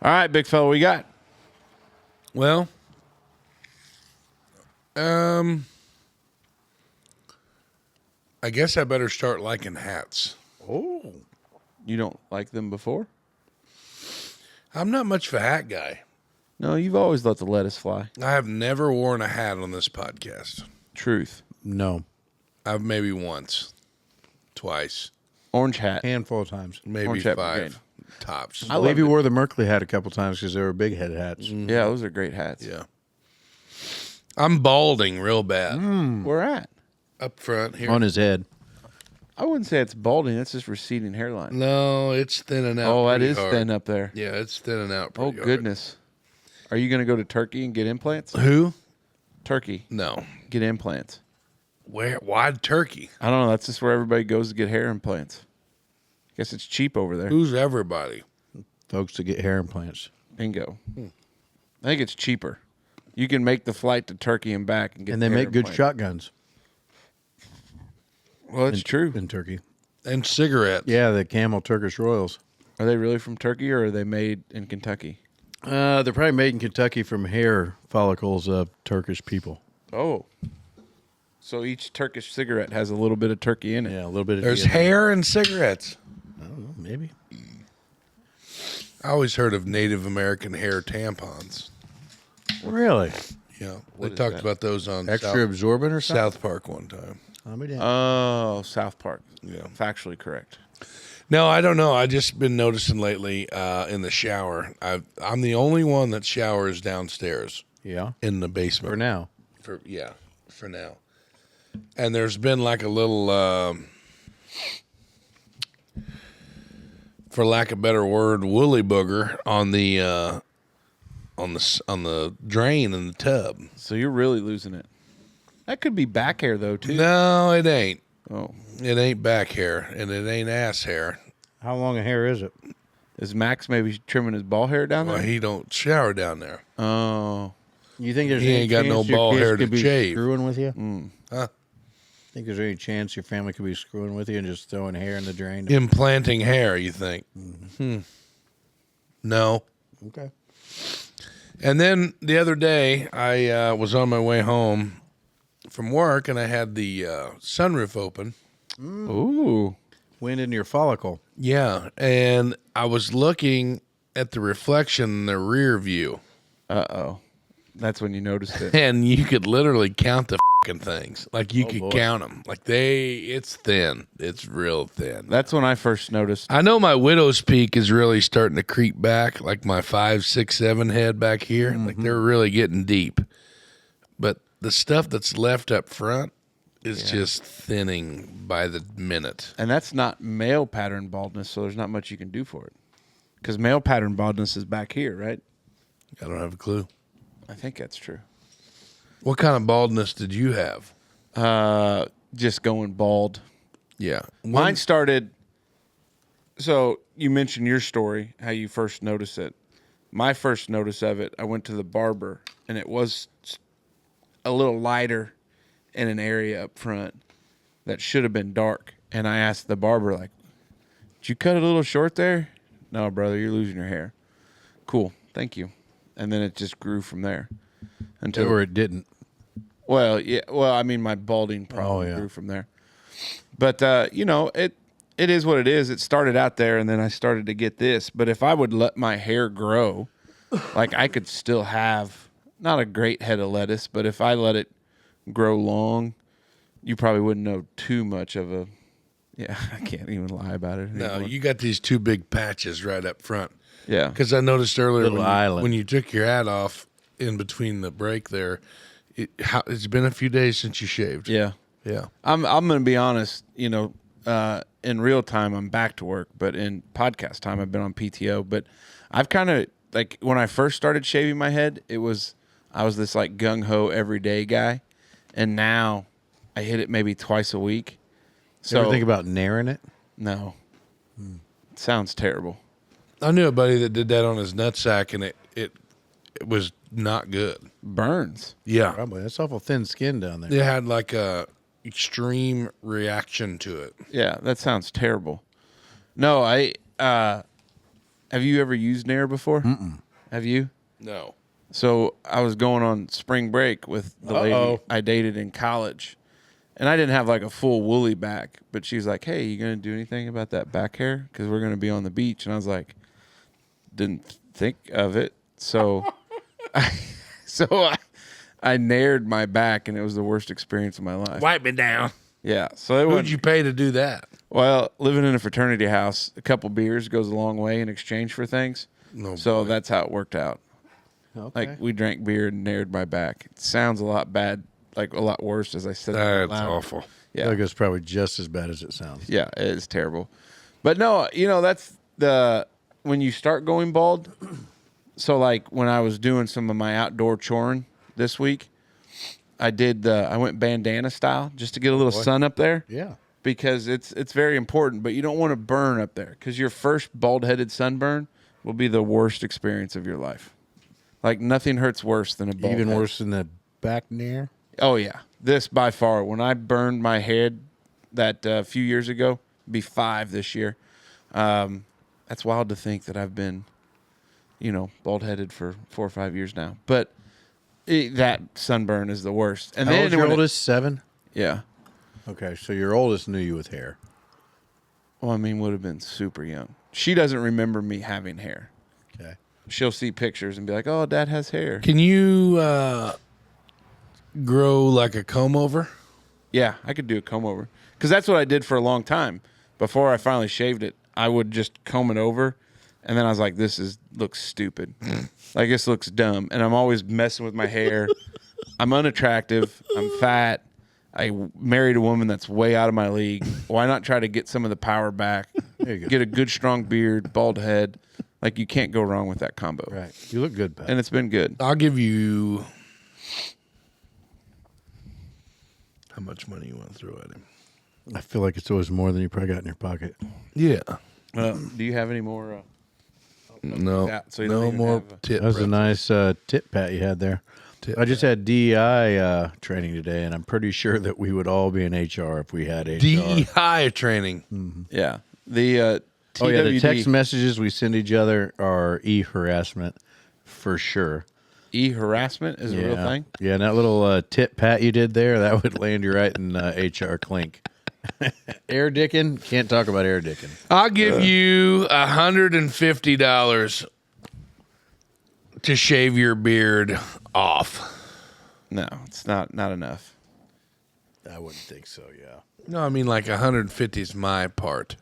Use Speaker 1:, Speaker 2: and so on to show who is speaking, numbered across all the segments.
Speaker 1: All right, big fella, what you got?
Speaker 2: Well, I guess I better start liking hats.
Speaker 1: Oh. You don't like them before?
Speaker 2: I'm not much of a hat guy.
Speaker 1: No, you've always let the lettuce fly.
Speaker 2: I have never worn a hat on this podcast.
Speaker 1: Truth.
Speaker 3: No.
Speaker 2: I've maybe once, twice,
Speaker 1: Orange hat.
Speaker 3: Handful of times.
Speaker 2: maybe
Speaker 1: Orange hat
Speaker 2: 5
Speaker 1: brigade.
Speaker 2: tops.
Speaker 3: I believe you wore the Merkley hat a couple times because they were big head hats.
Speaker 1: Yeah, those are great hats.
Speaker 2: Yeah. I'm balding real bad.
Speaker 1: Where at?
Speaker 2: Up front here.
Speaker 3: On his head.
Speaker 1: I wouldn't say it's balding. That's just receding hairline.
Speaker 2: No, it's thinning out.
Speaker 1: Oh, that
Speaker 2: pretty
Speaker 1: is
Speaker 2: hard.
Speaker 1: thin up there.
Speaker 2: Yeah, it's thinning out
Speaker 1: Oh,
Speaker 2: pretty hard.
Speaker 1: goodness. Are you going to go to Turkey and get implants?
Speaker 2: Who?
Speaker 1: Turkey.
Speaker 2: No.
Speaker 1: Get implants.
Speaker 2: Where? Why Turkey?
Speaker 1: I don't know. That's just where everybody goes to get hair implants. Guess it's cheap over there.
Speaker 2: Who's everybody?
Speaker 3: Folks to get hair implants.
Speaker 1: Bingo. I think it's cheaper. You can make the flight to Turkey and back and get
Speaker 3: And they
Speaker 1: the
Speaker 3: make
Speaker 1: hair
Speaker 3: good
Speaker 1: implant.
Speaker 3: shotguns.
Speaker 1: Well, that's true.
Speaker 3: In Turkey.
Speaker 2: And cigarettes.
Speaker 3: Yeah, the Camel Turkish Royals.
Speaker 1: Are they really from Turkey or are they made in Kentucky?
Speaker 3: They're probably made in Kentucky from hair follicles of Turkish people.
Speaker 1: Oh. So each Turkish cigarette has a little bit of turkey in it.
Speaker 3: Yeah, a little bit of
Speaker 2: There's
Speaker 3: DNA.
Speaker 2: hair and cigarettes.
Speaker 3: I don't know, maybe.
Speaker 2: I always heard of Native American hair tampons.
Speaker 3: Really?
Speaker 2: Yeah,
Speaker 1: What
Speaker 2: they
Speaker 1: is
Speaker 2: talked
Speaker 1: that?
Speaker 2: about those on
Speaker 3: Extra absorbent or something?
Speaker 2: South Park one time.
Speaker 3: I'll be down.
Speaker 1: Oh, South Park.
Speaker 2: Yeah.
Speaker 1: Factually correct.
Speaker 2: No, I don't know. I just been noticing lately in the shower. I'm the only one that showers downstairs
Speaker 3: Yeah.
Speaker 2: in the basement.
Speaker 3: For now.
Speaker 2: For now. And there's been like a little, for lack of a better word, woolly booger on the drain in the tub.
Speaker 1: So you're really losing it. That could be back hair, though, too.
Speaker 2: No, it ain't.
Speaker 1: Oh.
Speaker 2: It ain't back hair, and it ain't ass hair.
Speaker 3: How long a hair is it?
Speaker 1: Is Max maybe trimming his ball hair down
Speaker 2: Well,
Speaker 1: there?
Speaker 2: he don't shower down there.
Speaker 1: Oh.
Speaker 3: You think there's
Speaker 2: He
Speaker 3: any
Speaker 2: ain't got no
Speaker 3: chance your
Speaker 2: ball
Speaker 3: kids
Speaker 2: hair to
Speaker 3: could be
Speaker 2: shave.
Speaker 3: screwing with you?
Speaker 2: Huh?
Speaker 3: Think there's any chance your family could be screwing with you and just throwing hair in the drain?
Speaker 2: Implanting hair, you think? No.
Speaker 3: Okay.
Speaker 2: And then the other day, I was on my way home from work, and I had the sunroof open.
Speaker 1: Ooh.
Speaker 3: Wind in your follicle.
Speaker 2: Yeah, and I was looking at the reflection in the rear view,
Speaker 1: Uh-oh. That's when you noticed it.
Speaker 2: and you could literally count the fucking things. Like you could
Speaker 3: boy.
Speaker 2: count them. Like it's thin. It's real thin.
Speaker 1: That's when I first noticed.
Speaker 2: I know my widow's peak is really starting to creep back, like my 5, 6, 7 head back here. Like they're really getting deep. But the stuff that's left up front is just thinning by the minute.
Speaker 1: And that's not male pattern baldness, so there's not much you can do for it. Because male pattern baldness is back here, right?
Speaker 2: I don't have a clue.
Speaker 1: I think that's true.
Speaker 2: What kind of baldness did you have?
Speaker 1: Just going bald.
Speaker 2: Yeah.
Speaker 1: Mine started. So you mentioned your story, how you first noticed it. My first notice of it, I went to the barber, and it was a little lighter in an area up front that should have been dark. And I asked the barber, like, did you cut it a little short there? No, brother, you're losing your hair. Cool, thank you. And then it just grew from there. Until
Speaker 3: Or it didn't.
Speaker 1: Well, yeah. Well, I mean, my balding problem grew from there. But it is what it is. It started out there, and then I started to get this. But if I would let my hair grow, like I could still have not a great head of lettuce, but if I let it grow long, you probably wouldn't know too much of a. Yeah, I can't even lie about it anymore.
Speaker 2: No, you got these 2 big patches right up front.
Speaker 1: Yeah.
Speaker 2: Because I noticed earlier
Speaker 3: Little island.
Speaker 2: when you took your hat off in between the break there, it's been a few days since you shaved.
Speaker 1: Yeah.
Speaker 2: Yeah.
Speaker 1: I'm going to be honest, in real time, I'm back to work, but in podcast time, I've been on PTO. But I've kind of, like, when I first started shaving my head, I was this, like, gung-ho everyday guy. And now I hit it maybe twice a week.
Speaker 3: So, ever think about naring it?
Speaker 1: No. It sounds terrible.
Speaker 2: I knew a buddy that did that on his nutsack, and it was not good.
Speaker 1: Burns.
Speaker 2: Yeah.
Speaker 3: Probably. That's awful thin skin down there.
Speaker 2: It had like a extreme reaction to it.
Speaker 1: Yeah, that sounds terrible. No, Have you ever used Nair before? Have you?
Speaker 2: No.
Speaker 1: So I was going on spring break with the lady I dated in college, and I didn't have like a full woolly back, but she's like, "Hey, you gonna do anything about that back hair? Because we're gonna be on the beach." And I was like, "Didn't think of it." So, I Naired my back, and it was the worst experience of my life.
Speaker 2: Wipe me down.
Speaker 1: Yeah. So it
Speaker 2: Who'd
Speaker 1: was
Speaker 2: you pay to do that?
Speaker 1: well, living in a fraternity house, a couple beers goes a long way in exchange for things.
Speaker 2: No
Speaker 1: So
Speaker 2: boy.
Speaker 1: that's how it worked out.
Speaker 3: Okay.
Speaker 1: Like we drank beer and Naired my back. It sounds a lot bad, like a lot worse as I said it out
Speaker 2: That's
Speaker 1: loud.
Speaker 2: awful.
Speaker 3: I feel
Speaker 1: Yeah.
Speaker 3: like it's probably just as bad as it sounds.
Speaker 1: Yeah, it is terrible. But no, that's when you start going bald. So like when I was doing some of my outdoor choring this week, I went bandana style just to get a little sun up there.
Speaker 3: Yeah.
Speaker 1: Because it's very important, but you don't want to burn up there because your first bald-headed sunburn will be the worst experience of your life. Like nothing hurts worse than a bald
Speaker 3: Even
Speaker 1: head.
Speaker 3: worse than the back Nair.
Speaker 1: Oh yeah, this by far. When I burned my head that few years ago, be 5 this year. That's wild to think that I've been, bald-headed for 4 or 5 years now. But that sunburn is the worst. And
Speaker 3: How
Speaker 1: then
Speaker 3: old's your
Speaker 1: when
Speaker 3: oldest? 7?
Speaker 1: yeah.
Speaker 3: Okay, so your oldest knew you with hair.
Speaker 1: Well, I mean, would have been super young. She doesn't remember me having hair.
Speaker 3: Okay.
Speaker 1: She'll see pictures and be like, "Oh, Dad has hair."
Speaker 2: Can you grow like a comb over?
Speaker 1: Yeah, I could do a comb over because that's what I did for a long time. Before I finally shaved it, I would just comb it over, and then I was like, looks stupid. Like this looks dumb, and I'm always messing with my hair. I'm unattractive. I'm fat. I married a woman that's way out of my league. Why not try to get some of the power back?
Speaker 3: There you go.
Speaker 1: Get a good strong beard, bald head. Like you can't go wrong with that combo.
Speaker 3: Right. You look good, Pat.
Speaker 1: And it's been good.
Speaker 2: I'll give you. How much money you want to throw at him?
Speaker 3: I feel like it's always more than you probably got in your pocket.
Speaker 2: Yeah.
Speaker 1: Do you have any more?
Speaker 2: No.
Speaker 1: Yeah, so you don't
Speaker 2: no
Speaker 1: even
Speaker 2: more
Speaker 1: have a-
Speaker 2: tip.
Speaker 3: That was a
Speaker 2: reference.
Speaker 3: nice tip pat you had there.
Speaker 2: Tip
Speaker 3: I just had DEI training today, and I'm pretty sure that we would all be in HR if we had HR.
Speaker 2: DEI training.
Speaker 1: Yeah. The
Speaker 3: Oh, yeah, the
Speaker 1: TWD
Speaker 3: text messages we send each other are e-harassment for sure.
Speaker 1: e-harassment is a real thing.
Speaker 3: Yeah, and that little tip pat you did there, that would land you right in HR clink. Air dicking? Can't talk about air dicking.
Speaker 2: I'll give you $150 to shave your beard off.
Speaker 1: No, it's not enough.
Speaker 3: I wouldn't think so, yeah.
Speaker 2: No, I mean like 150 is my part.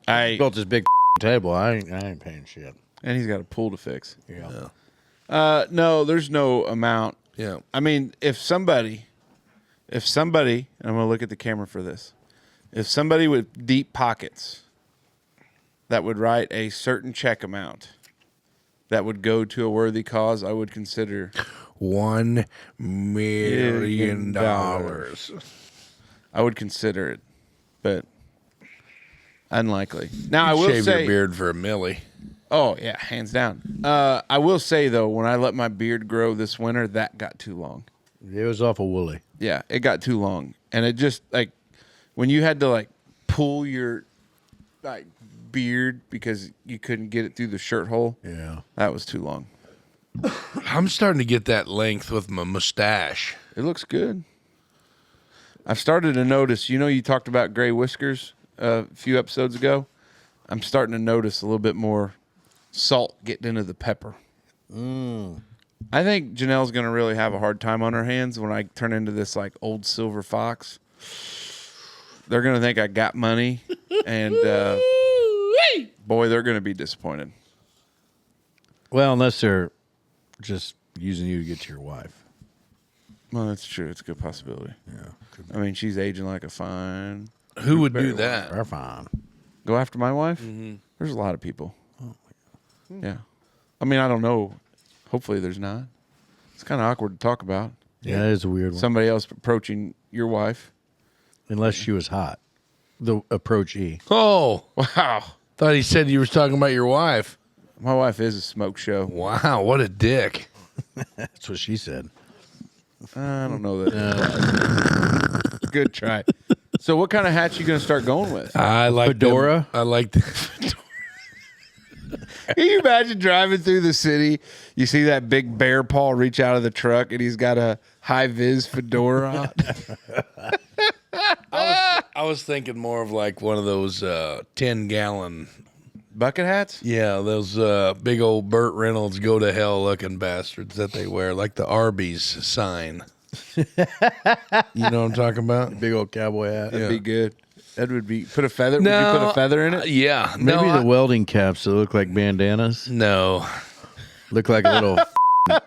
Speaker 1: I
Speaker 3: Built this big table. I ain't paying shit.
Speaker 1: and he's got a pool to fix.
Speaker 3: Yeah.
Speaker 1: No, there's no amount.
Speaker 2: Yeah.
Speaker 1: I mean, if somebody, and I'm gonna look at the camera for this, if somebody with deep pockets that would write a certain check amount that would go to a worthy cause, I would consider.
Speaker 2: $1 million.
Speaker 1: I would consider it, but unlikely. Now I will
Speaker 2: Shave
Speaker 1: say,
Speaker 2: your beard for $1 million.
Speaker 1: oh yeah, hands down. I will say though, when I let my beard grow this winter, that got too long.
Speaker 3: It was awful woolly.
Speaker 1: Yeah, it got too long, and it just like when you had to like pull your like beard because you couldn't get it through the shirt hole.
Speaker 3: Yeah.
Speaker 1: That was too long.
Speaker 2: I'm starting to get that length with my mustache.
Speaker 1: It looks good. I've started to notice. You talked about gray whiskers a few episodes ago. I'm starting to notice a little bit more salt getting into the pepper. I think Janelle's going to really have a hard time on her hands when I turn into this like old silver fox. They're going to think I got money, and boy, they're going to be disappointed.
Speaker 3: Well, unless they're just using you to get to your wife.
Speaker 1: Well, that's true. It's a good possibility.
Speaker 3: Yeah.
Speaker 1: I mean, she's aging like a fine.
Speaker 2: Who would do that?
Speaker 3: They're fine.
Speaker 1: Go after my wife? Mm-hmm. There's a lot of people. Yeah. I mean, I don't know. Hopefully there's not. It's kind of awkward to talk about.
Speaker 3: Yeah, that is a weird one.
Speaker 1: Somebody else approaching your wife.
Speaker 3: Unless she was hot. The approachee.
Speaker 2: Oh,
Speaker 1: Wow.
Speaker 2: thought he said you were talking about your wife.
Speaker 1: My wife is a smoke show.
Speaker 2: Wow, what a dick.
Speaker 3: That's what she said.
Speaker 1: I don't know that. Good try. So what kind of hat you going to start going with?
Speaker 2: I like
Speaker 3: Fedora?
Speaker 2: I like the
Speaker 1: Can you imagine driving through the city? You see that big bear paw reach out of the truck, and he's got a high vis fedora on.
Speaker 2: I was thinking more of like one of those 10-gallon.
Speaker 1: Bucket hats?
Speaker 2: Yeah, those big old Burt Reynolds go to hell looking bastards that they wear, like the Arby's sign. You know what I'm talking about?
Speaker 3: Big old cowboy hat.
Speaker 1: That'd be good. That would be put a feather. Would you put a feather in it?
Speaker 2: Yeah.
Speaker 3: Maybe
Speaker 2: no,
Speaker 3: the welding caps that look like bandanas.
Speaker 2: No.
Speaker 3: Look like a little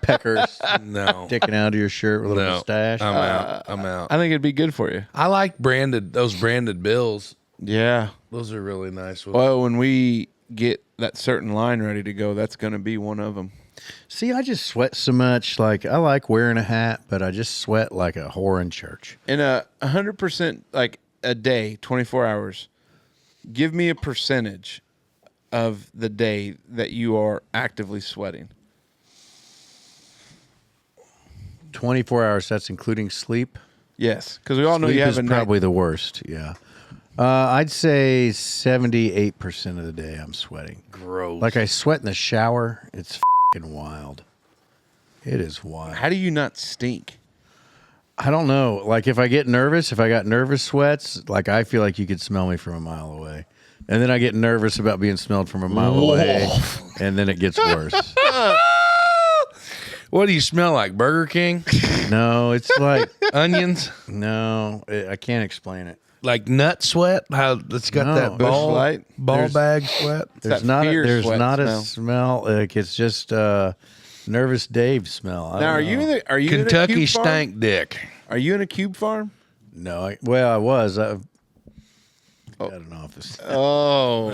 Speaker 3: peckers
Speaker 2: No.
Speaker 3: sticking out of your shirt with a little mustache.
Speaker 2: I'm out.
Speaker 1: I think it'd be good for you.
Speaker 2: I like those branded bills.
Speaker 1: Yeah.
Speaker 2: Those are really nice.
Speaker 1: Well, when we get that certain line ready to go, that's going to be one of them.
Speaker 3: See, I just sweat so much. Like, I like wearing a hat, but I just sweat like a whore in church.
Speaker 1: In 100%, like a day, 24 hours, give me a percentage of the day that you are actively sweating.
Speaker 3: 24 hours, that's including sleep.
Speaker 1: Yes, because we all know
Speaker 3: Sleep
Speaker 1: you have
Speaker 3: is
Speaker 1: a night.
Speaker 3: probably the worst, yeah. I'd say 78% of the day I'm sweating.
Speaker 2: gross.
Speaker 3: Like, I sweat in the shower. It's fucking wild. It is wild.
Speaker 1: How do you not stink?
Speaker 3: I don't know. Like, if I get nervous, if I got nervous sweats, like, I feel like you could smell me from a mile away. And then I get nervous about being smelled from a mile away, and then it gets worse.
Speaker 2: What do you smell like? Burger King?
Speaker 3: No, it's like,
Speaker 2: Onions?
Speaker 3: no, I can't explain it.
Speaker 2: Like nut sweat? How it's got
Speaker 3: No.
Speaker 2: that
Speaker 1: Bush Light?
Speaker 2: ball bag sweat?
Speaker 3: There's
Speaker 1: that
Speaker 3: not
Speaker 1: fear
Speaker 3: there's
Speaker 1: sweat
Speaker 3: not
Speaker 1: smell.
Speaker 3: a smell. Like, it's just nervous Dave smell. I
Speaker 1: Now,
Speaker 3: don't know.
Speaker 1: are you in a
Speaker 2: Kentucky
Speaker 1: cube farm?
Speaker 2: stank dick.
Speaker 1: Are you in a cube farm?
Speaker 3: No, I was. I've got an office.
Speaker 1: Oh.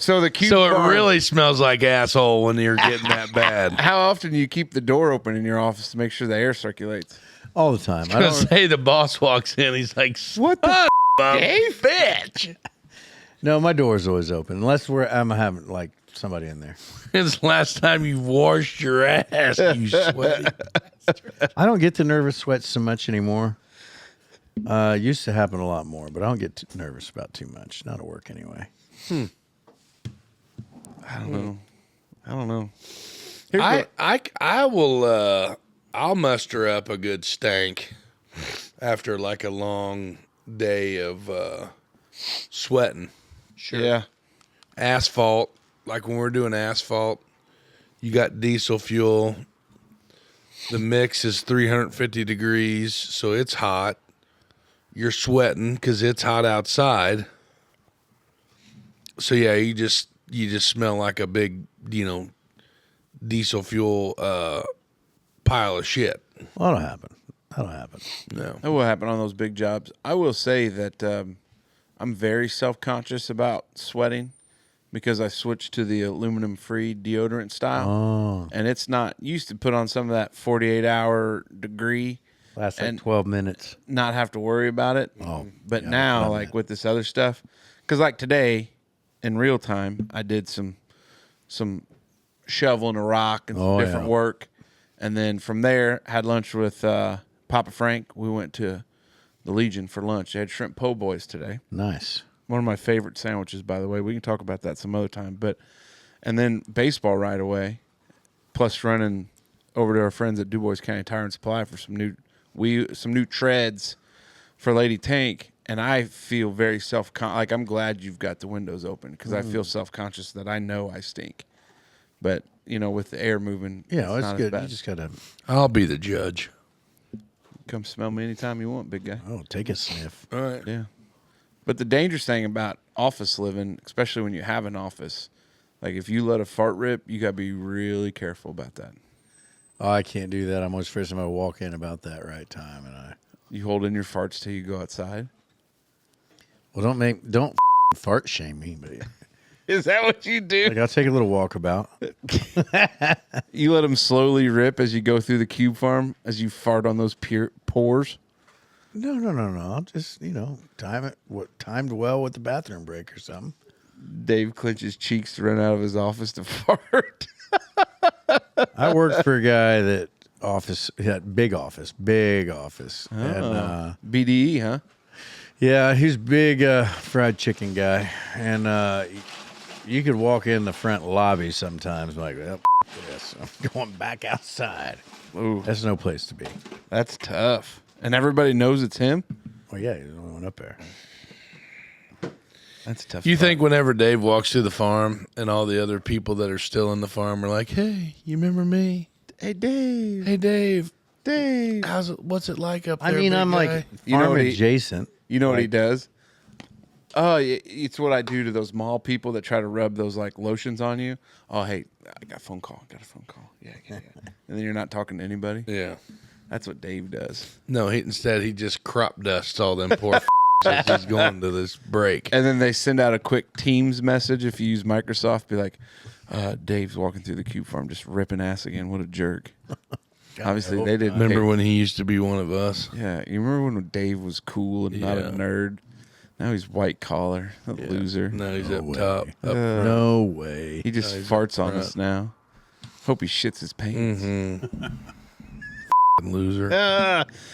Speaker 1: So the cube
Speaker 2: So
Speaker 1: farm,
Speaker 2: it really smells like asshole when you're getting that bad.
Speaker 1: How often do you keep the door open in your office to make sure the air circulates?
Speaker 3: All the time. I
Speaker 2: I
Speaker 3: don't.
Speaker 2: say the boss walks in, he's like,
Speaker 1: What the
Speaker 2: "Hey, bitch!"
Speaker 3: No, my door's always open unless I'm having like somebody in there.
Speaker 2: It's the last time you washed your ass, you sweaty.
Speaker 3: I don't get the nervous sweats so much anymore. It used to happen a lot more, but I don't get nervous about too much. Not at work anyway.
Speaker 1: I don't know. Here's
Speaker 2: I will I'll muster up a good stank after like a long day of sweating.
Speaker 1: Sure. Yeah.
Speaker 2: Asphalt, like when we're doing asphalt, you got diesel fuel. The mix is 350 degrees, so it's hot. You're sweating because it's hot outside. So yeah, you just smell like a big, diesel fuel pile of shit.
Speaker 3: Well, that'll happen. That'll happen.
Speaker 2: No.
Speaker 1: That will happen on those big jobs. I will say that I'm very self-conscious about sweating because I switched to the aluminum-free deodorant style.
Speaker 3: Oh,
Speaker 1: And it's not, you used to put on some of that 48-hour degree,
Speaker 3: lasts like
Speaker 1: And-
Speaker 3: 12 minutes.
Speaker 1: not have to worry about it.
Speaker 3: Oh,
Speaker 1: But
Speaker 3: yeah,
Speaker 1: now,
Speaker 3: done
Speaker 1: like
Speaker 3: that.
Speaker 1: with this other stuff, because like today, in real time, I did some shoveling a rock and some
Speaker 3: Oh,
Speaker 1: different
Speaker 3: yeah.
Speaker 1: work. And then from there, had lunch with Papa Frank. We went to the Legion for lunch. They had shrimp po' boys today.
Speaker 3: Nice.
Speaker 1: One of my favorite sandwiches, by the way. We can talk about that some other time. And then baseball right away, plus running over to our friends at DuBois County Tire and Supply for some new treads for Lady Tank. And I feel very like I'm glad you've got the windows open because I feel self-conscious that I know I stink. But, with the air moving,
Speaker 3: Yeah, it's
Speaker 1: not as
Speaker 3: good.
Speaker 1: bad.
Speaker 3: You just got to,
Speaker 2: I'll be the judge.
Speaker 1: Come smell me anytime you want, big guy.
Speaker 3: take a sniff.
Speaker 2: All right.
Speaker 1: Yeah. But the dangerous thing about office living, especially when you have an office, like if you let a fart rip, you got to be really careful about that.
Speaker 3: Oh, I can't do that. I'm always afraid somebody will walk in about that right time. And
Speaker 1: You hold in your farts till you go outside.
Speaker 3: don't fart shame me, but
Speaker 1: Is that what you do?
Speaker 3: like, I'll take a little walkabout.
Speaker 1: You let them slowly rip as you go through the cube farm, as you fart on those pores.
Speaker 3: No. I'll just, time it, timed well with the bathroom break or something.
Speaker 1: Dave clenches cheeks to run out of his office to fart.
Speaker 3: I worked for a guy that had big office. And,
Speaker 1: BDE, huh?
Speaker 3: yeah, he's big fried chicken guy. And You could walk in the front lobby sometimes, like, well, this. I'm going back outside.
Speaker 1: Ooh,
Speaker 3: That's no place to be.
Speaker 1: that's tough. And everybody knows it's him.
Speaker 3: Well, yeah, he's the only one up there.
Speaker 1: That's tough.
Speaker 2: You think whenever Dave walks through the farm and all the other people that are still in the farm are like, "Hey, you remember me?
Speaker 1: Hey, Dave.
Speaker 2: Hey, Dave,
Speaker 1: Dave.
Speaker 2: what's it like up there?"
Speaker 3: I mean,
Speaker 2: big
Speaker 3: I'm
Speaker 2: guy?"
Speaker 3: like
Speaker 1: You know
Speaker 3: farm
Speaker 1: what he-
Speaker 3: adjacent.
Speaker 1: You know what he does? Oh, it's what I do to those mall people that try to rub those like lotions on you. Oh, hey, I got a phone call. Yeah. And then you're not talking to anybody.
Speaker 2: yeah.
Speaker 1: That's what Dave does.
Speaker 2: No, instead he just crop dusts all them poor as he's going to this break.
Speaker 1: And then they send out a quick Teams message if you use Microsoft. Be like, Dave's walking through the cube farm just ripping ass again. What a jerk. Obviously, they didn't.
Speaker 2: Remember
Speaker 1: pay-
Speaker 2: when he used to be one of us?
Speaker 1: Yeah, you remember when Dave was cool and not a
Speaker 2: Yeah.
Speaker 1: nerd? Now he's white collar, a loser.
Speaker 2: Now he's
Speaker 3: No
Speaker 2: up
Speaker 3: way.
Speaker 2: top. Up
Speaker 3: No way.
Speaker 1: He just
Speaker 2: he's
Speaker 1: farts on
Speaker 2: front.
Speaker 1: us now. Hope he shits his pants.
Speaker 2: loser.